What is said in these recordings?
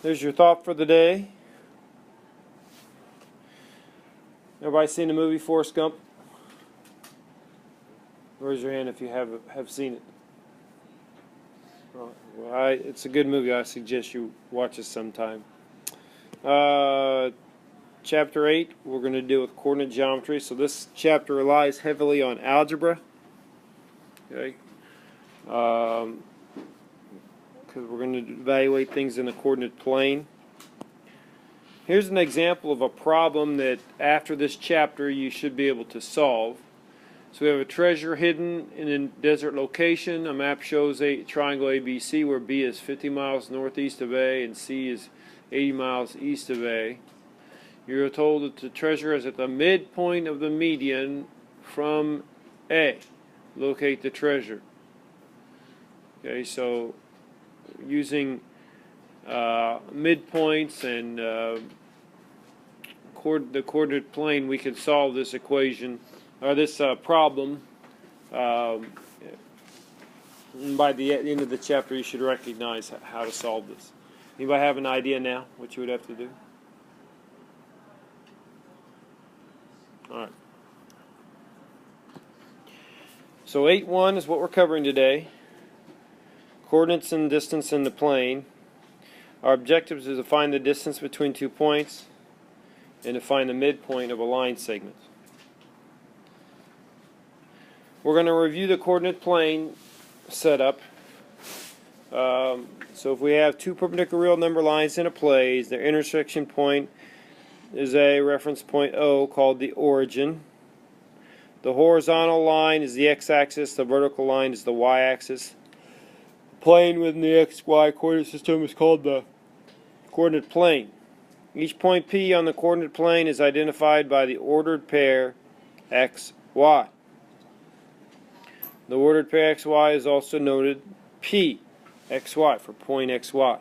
There's your thought for the day. Everybody seen the movie Forrest Gump? Raise your hand if you have seen it. Well, it's a good movie. I suggest you watch it sometime. Chapter 8, we're going to deal with coordinate geometry. So this chapter relies heavily on algebra. Okay. Because we're going to evaluate things in a coordinate plane. Here's an example of a problem that after this chapter you should be able to solve. So we have a treasure hidden in a desert location. A map shows a triangle ABC where B is 50 miles northeast of A and C is 80 miles east of A. You're told that the treasure is at the midpoint of the median from A. Locate the treasure. Okay, so using midpoints and the coordinate plane, we can solve this equation or this problem. By the end of the chapter, you should recognize how to solve this. Anybody have an idea now what you would have to do? All right. So 8.1 is what we're covering today. Coordinates and distance in the plane. Our objective is to find the distance between 2 points and to find the midpoint of a line segment. We're going to review the coordinate plane setup. So if we have two perpendicular real number lines in a plane, their intersection point is a reference point O called the origin. The horizontal line is the x-axis, the vertical line is the y-axis. The plane within the x-y coordinate system is called the coordinate plane. Each point P on the coordinate plane is identified by the ordered pair x, y. The ordered pair x, y is also noted P, x, y for point x, y.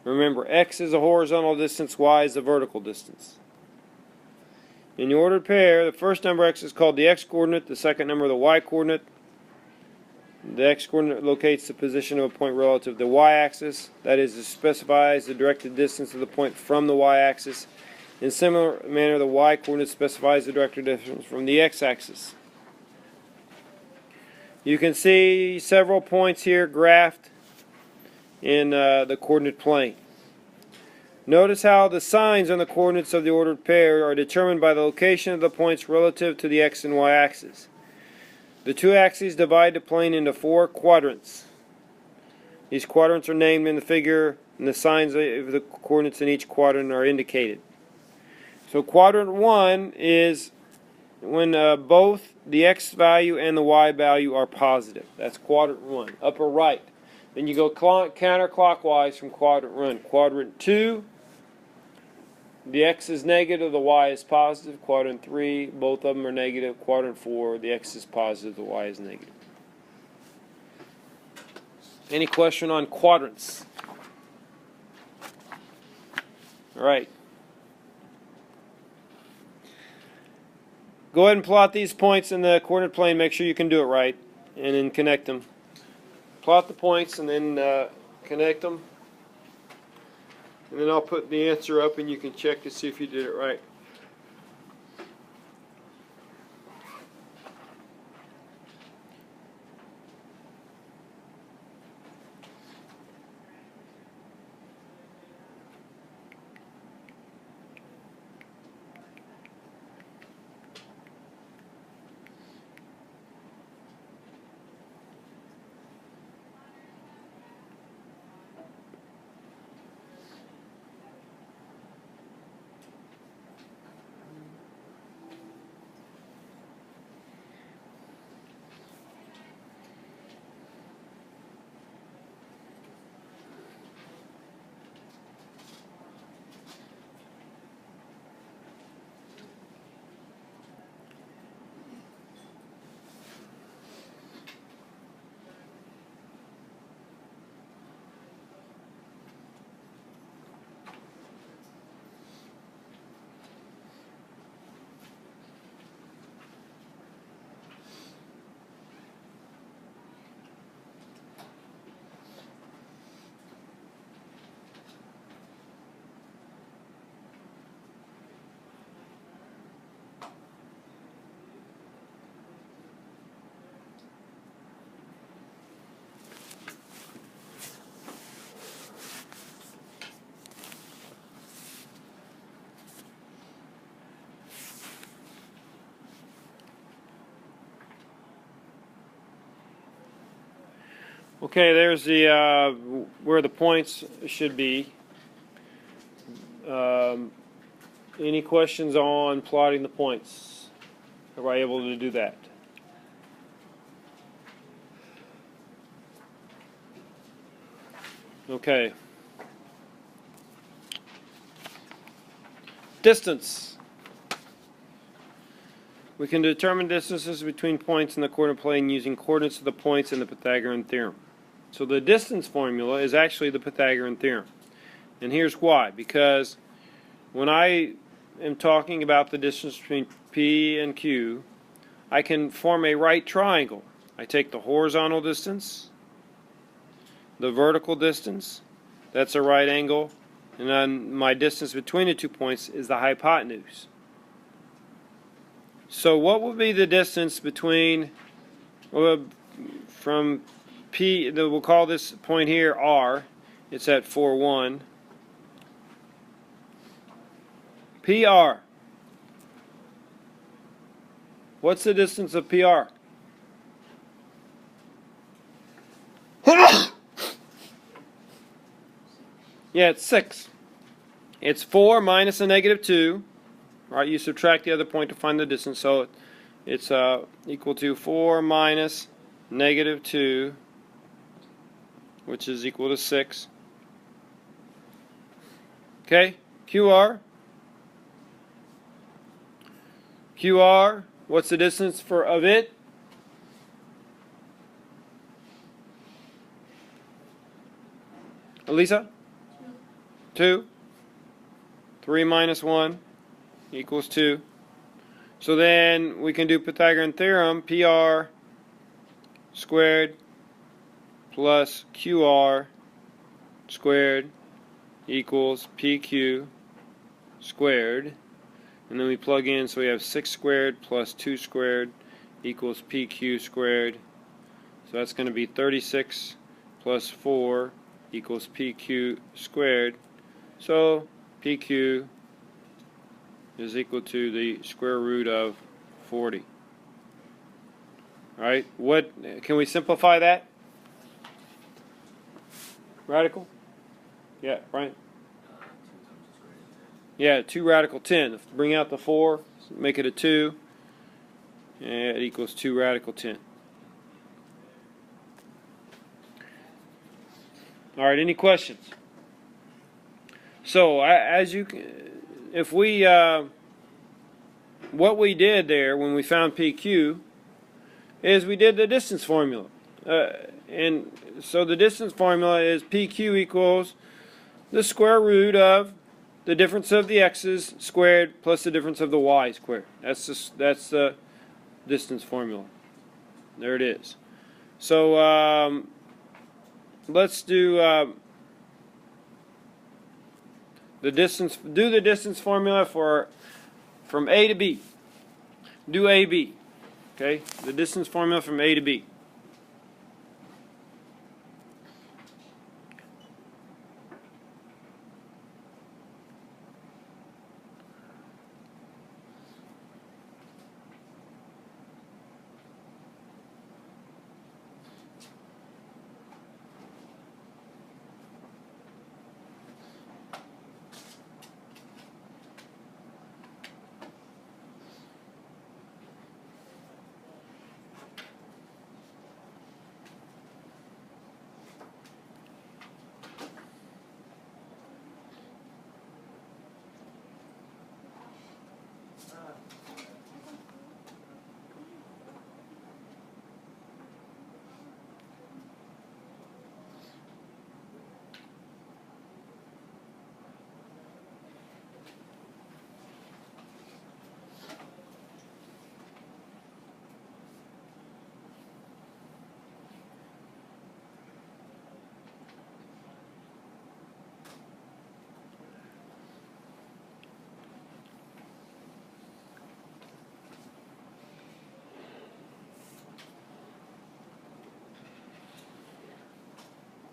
Remember, x is a horizontal distance, y is a vertical distance. In the ordered pair, the first number x is called the x-coordinate, the second number the y-coordinate. The x-coordinate locates the position of a point relative to the y-axis. That is, it specifies the directed distance of the point from the y-axis. In a similar manner, the y-coordinate specifies the directed distance from the x-axis. You can see several points here graphed in the coordinate plane. Notice how the signs on the coordinates of the ordered pair are determined by the location of the points relative to the x and y axis. The two axes divide the plane into 4 quadrants. These quadrants are named in the figure, and the signs of the coordinates in each quadrant are indicated. So quadrant 1 is when both the x value and the y value are positive. That's quadrant 1, upper right. Then you go counterclockwise from quadrant 1. Quadrant 2, the x is negative, the y is positive. Quadrant 3, both of them are negative. Quadrant 4, the x is positive, the y is negative. Any question on quadrants? All right. Go ahead and plot these points in the coordinate plane. Make sure you can do it right, and then connect them. Plot the points and then connect them. And then I'll put the answer up and you can check to see if you did it right. Okay, there's the where the points should be. Any questions on plotting the points? Are I able to do that? Okay. Distance. We can determine distances between points in the coordinate plane using coordinates of the points in the Pythagorean theorem. So the distance formula is actually the Pythagorean theorem. And here's why. Because when I am talking about the distance between P and Q, I can form a right triangle. I take the horizontal distance, the vertical distance, that's a right angle, and then my distance between the 2 points is the hypotenuse. So what would be the distance between, from P, we'll call this point here R, it's at 4, 1. PR. What's the distance of PR? Yeah, it's 6. It's 4 minus a negative 2. Right, you subtract the other point to find the distance, so it's equal to 4 minus negative 2, which is equal to 6. Okay, QR. QR, what's the distance of it? Elisa? 2. 3 minus 1 equals 2. So then we can do Pythagorean theorem, PR squared plus QR squared equals PQ squared. And then we plug in, so we have 6 squared plus 2 squared equals PQ squared. So that's going to be 36 plus 4 equals PQ squared. So PQ is equal to the square root of 40. Alright, what can we simplify that? Radical? Yeah, right. Yeah, 2 radical 10. Bring out the 4, make it a 2, and it equals 2 radical 10. Alright, any questions? So, as you can, if we, what we did there when we found PQ is we did the distance formula. And so the distance formula is PQ equals the square root of the difference of the x's squared plus the difference of the y squared. That's the distance formula. There it is. So let's do the distance. Do the distance formula for from A to B. Do AB. Okay, the distance formula from A to B.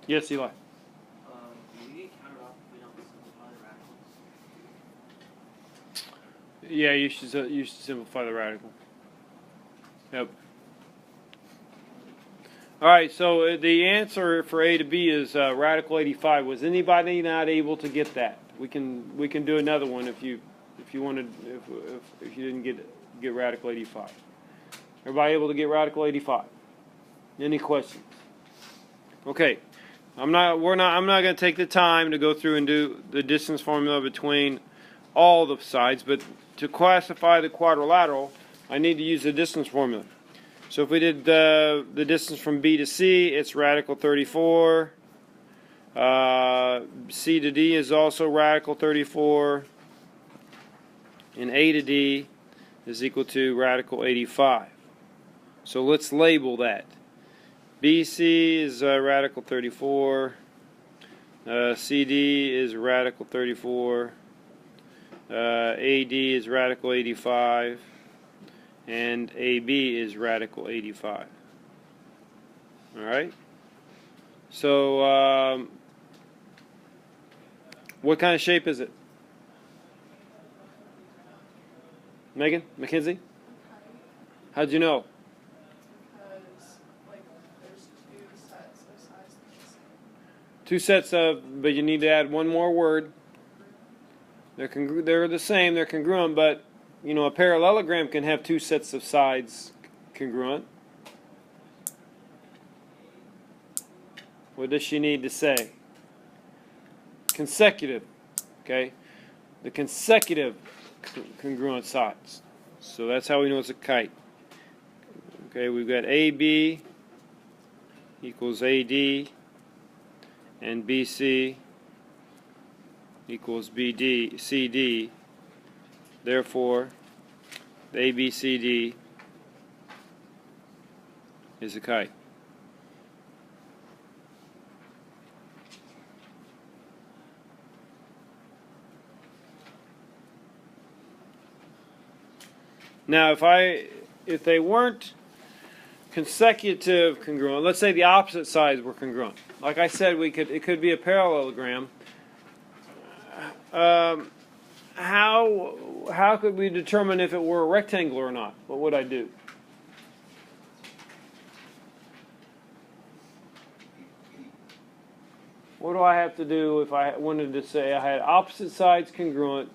Yes, Eli. Do we get counted off if we don't simplify the radicals? Yeah, you should simplify the radical. Yep. All right, so the answer for A to B is radical 85. Was anybody not able to get that? We can do another one if you wanted if you didn't get radical 85. Everybody able to get radical 85? Any questions? Okay, I'm not going to take the time to go through and do the distance formula between all the sides, but to classify the quadrilateral, I need to use the distance formula. So if we did the distance from B to C, it's radical 34. C to D is also radical 34. And A to D is equal to radical 85. So let's label that. BC is radical 34. CD is radical 34. AD is radical 85. And AB is radical 85. Alright? So, what kind of shape is it? Megan? Mackenzie? How'd you know? Because, like, there's two sets of sides that are the same. Two sets of, but you need to add one more word. They're the same, they're congruent, but you know, a parallelogram can have two sets of sides congruent. What does she need to say? Consecutive. Okay? The consecutive congruent sides. So that's how we know it's a kite. Okay, we've got AB equals AD and BC equals CD. Therefore, the ABCD is a kite. Now, if they weren't consecutive congruent, let's say the opposite sides were congruent. Like I said, it could be a parallelogram. How could we determine if it were a rectangle or not? What would I do? What do I have to do if I wanted to say I had opposite sides congruent,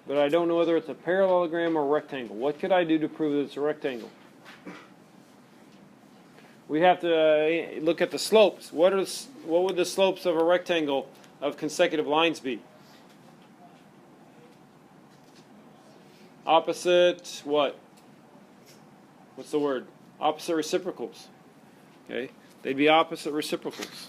but I don't know whether it's a parallelogram or a rectangle? What could I do to prove that it's a rectangle? We have to look at the slopes. What would the slopes of a rectangle of consecutive lines be? Opposite what? What's the word? Opposite reciprocals. Okay? They'd be opposite reciprocals.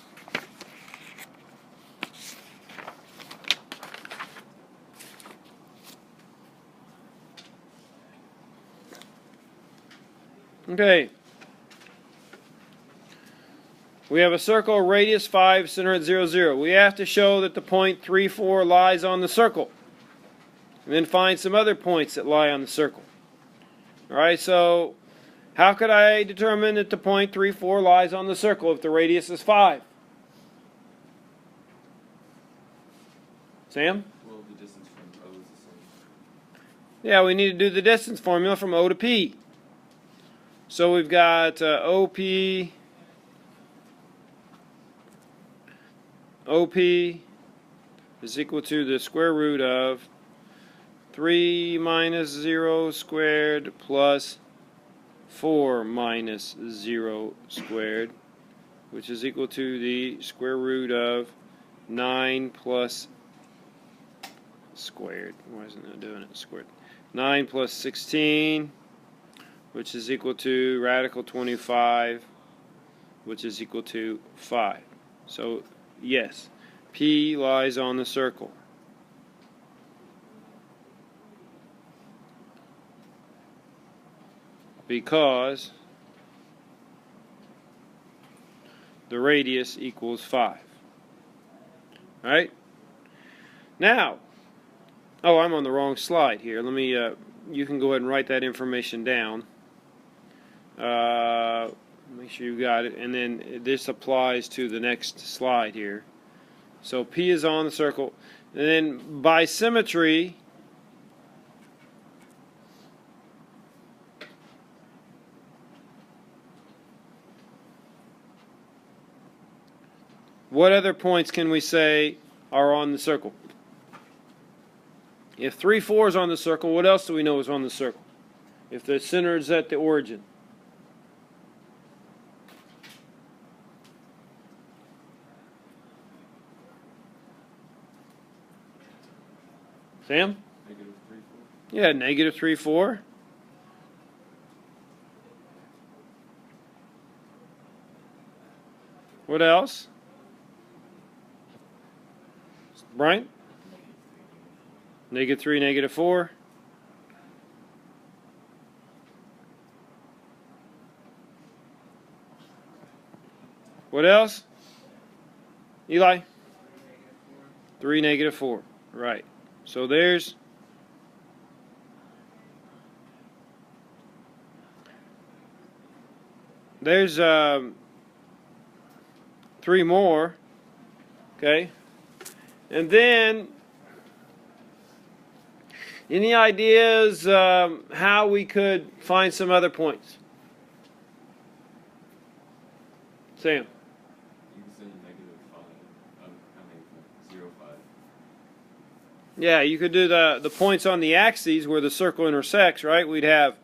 Okay. We have a circle, radius 5, center at 0, 0. We have to show that the point 3, 4 lies on the circle. And then find some other points that lie on the circle. Alright, so how could I determine that the point 3, 4 lies on the circle if the radius is 5? Sam? Well, the distance from O is the same. Yeah, we need to do the distance formula from O to P. So we've got OP is equal to the square root of 3 minus 0 squared plus 4 minus 0 squared, which is equal to the square root of 9 plus squared. Why isn't it doing it squared? 9 plus 16, which is equal to radical 25, which is equal to 5. So, yes, P lies on the circle. Because the radius equals 5. Right? Now, oh, I'm on the wrong slide here. Let me, you can go ahead and write that information down. Make sure you got it. And then this applies to the next slide here. So P is on the circle. And then by symmetry, what other points can we say are on the circle? If 3, 4 is on the circle, what else do we know is on the circle? If the center is at the origin. Sam? Negative 3, 4. Yeah, negative 3, 4. What else? Brian? Negative 3, negative 4. What else? Eli? 3, negative 4. Right. So there's three more. Okay. And then any ideas how we could find some other points? Sam? You can say negative 5. I mean, 0, 5. Yeah, you could do the points on the axes where the circle intersects, right? We'd have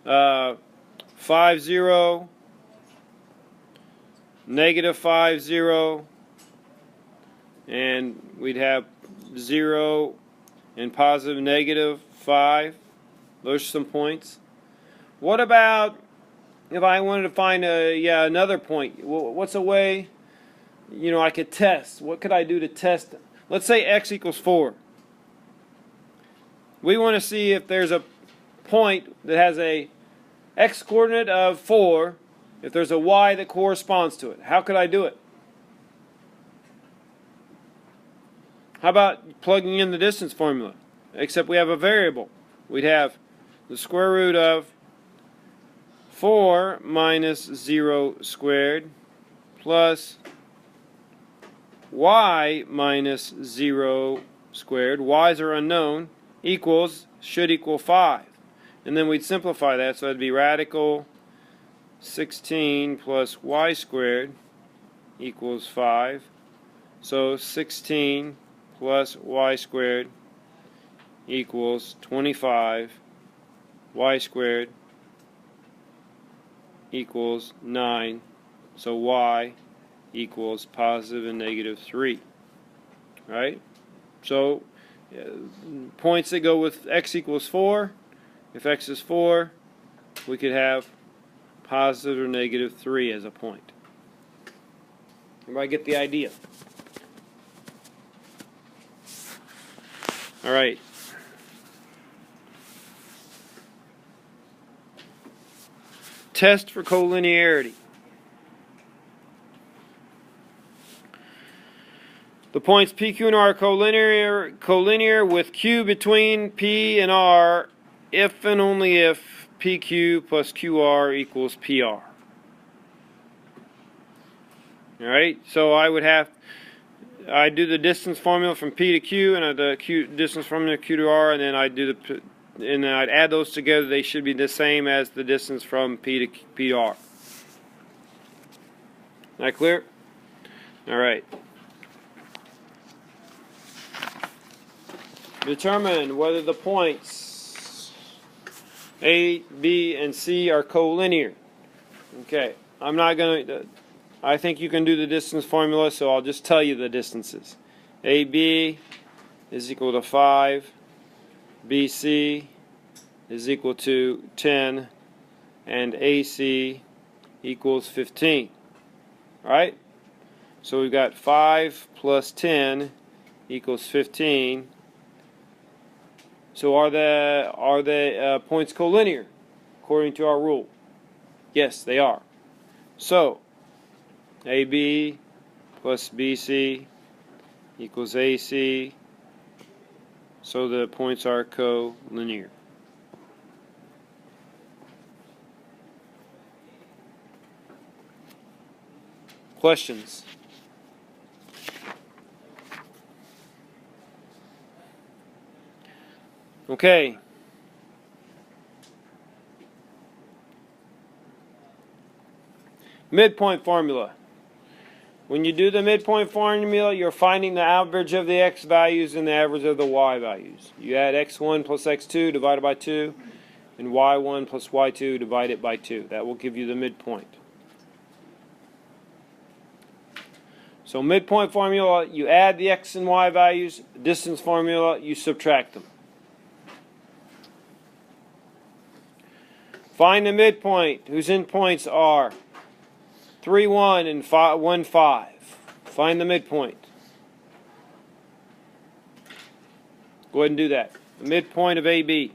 5, 0, negative 5, 0, and we'd have 0 and positive negative 5. Those are some points. What about if I wanted to find another point? What's a way, I could test? What could I do to test it? Let's say x equals 4. We want to see if there's a point that has a x coordinate of 4, if there's a y that corresponds to it. How could I do it? How about plugging in the distance formula? Except we have a variable. We'd have the square root of 4 minus 0 squared plus y minus 0 squared. Y's are unknown. Should equal 5. And then we'd simplify that, so it'd be radical 16 plus y squared equals 5. So 16 plus y squared equals 25. Y squared equals 9. So y equals positive and negative 3. Right? So points that go with x equals 4. If x is 4, we could have positive or negative 3 as a point. Everybody get the idea? All right. Test for collinearity. The points P, Q, and R are collinear with Q between P and R if and only if PQ plus QR equals PR. Alright, so I do the distance formula from P to Q and the distance from Q to R, and then and then I'd add those together. They should be the same as the distance from P to R. That clear? Alright. Determine whether the points A, B, and C are collinear. Okay, I'm not going to... I think you can do the distance formula, so I'll just tell you the distances. AB is equal to 5. BC is equal to 10. And AC equals 15. Alright? So we've got 5 plus 10 equals 15. So are the points collinear according to our rule? Yes, they are. So AB plus BC equals AC. So the points are collinear. Questions? Okay. Midpoint formula. When you do the midpoint formula, you're finding the average of the x values and the average of the y values. You add x1 plus x2 divided by 2, and y1 plus y2 divided by 2. That will give you the midpoint. So midpoint formula, you add the x and y values. Distance formula, you subtract them. Find the midpoint, whose endpoints are 3, 1 and 1, 5. Find the midpoint. Go ahead and do that. The midpoint of AB.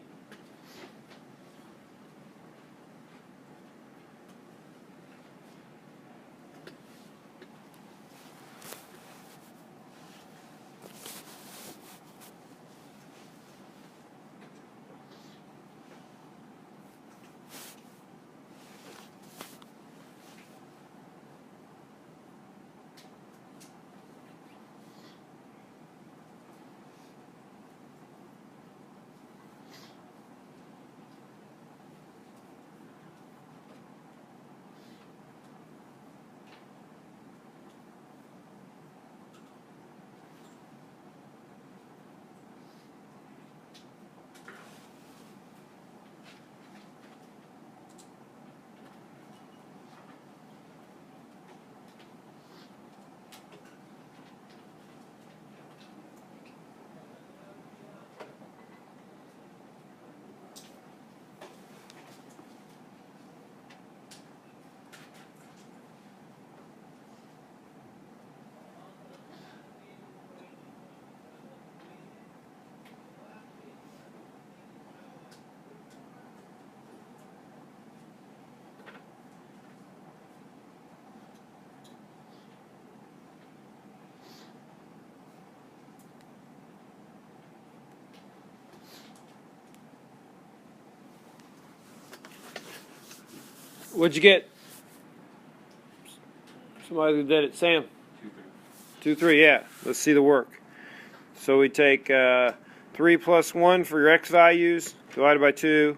What'd you get? Somebody did it. Sam? 2, 3. 2, 3, yeah. Let's see the work. So we take 3 plus 1 for your x values divided by 2,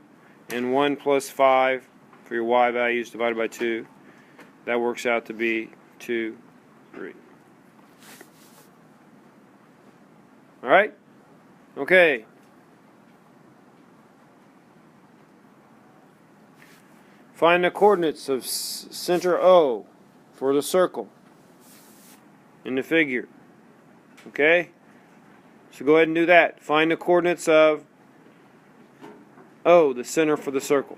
and 1 plus 5 for your y values divided by 2. That works out to be 2, 3. All right? Okay. Find the coordinates of center O for the circle in the figure. Okay? So go ahead and do that. Find the coordinates of O, the center for the circle.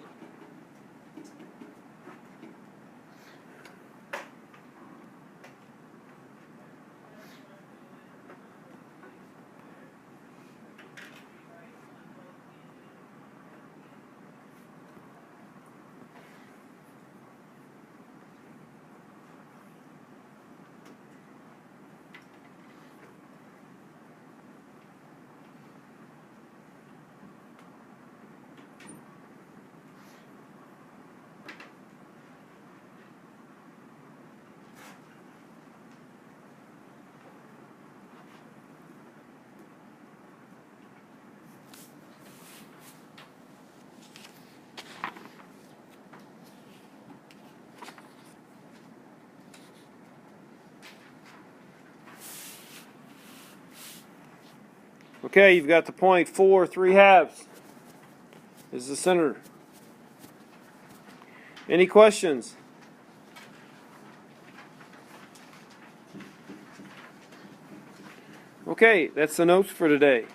Okay, you've got the point 4, 3/2 is the center. Any questions? Okay, that's the notes for today.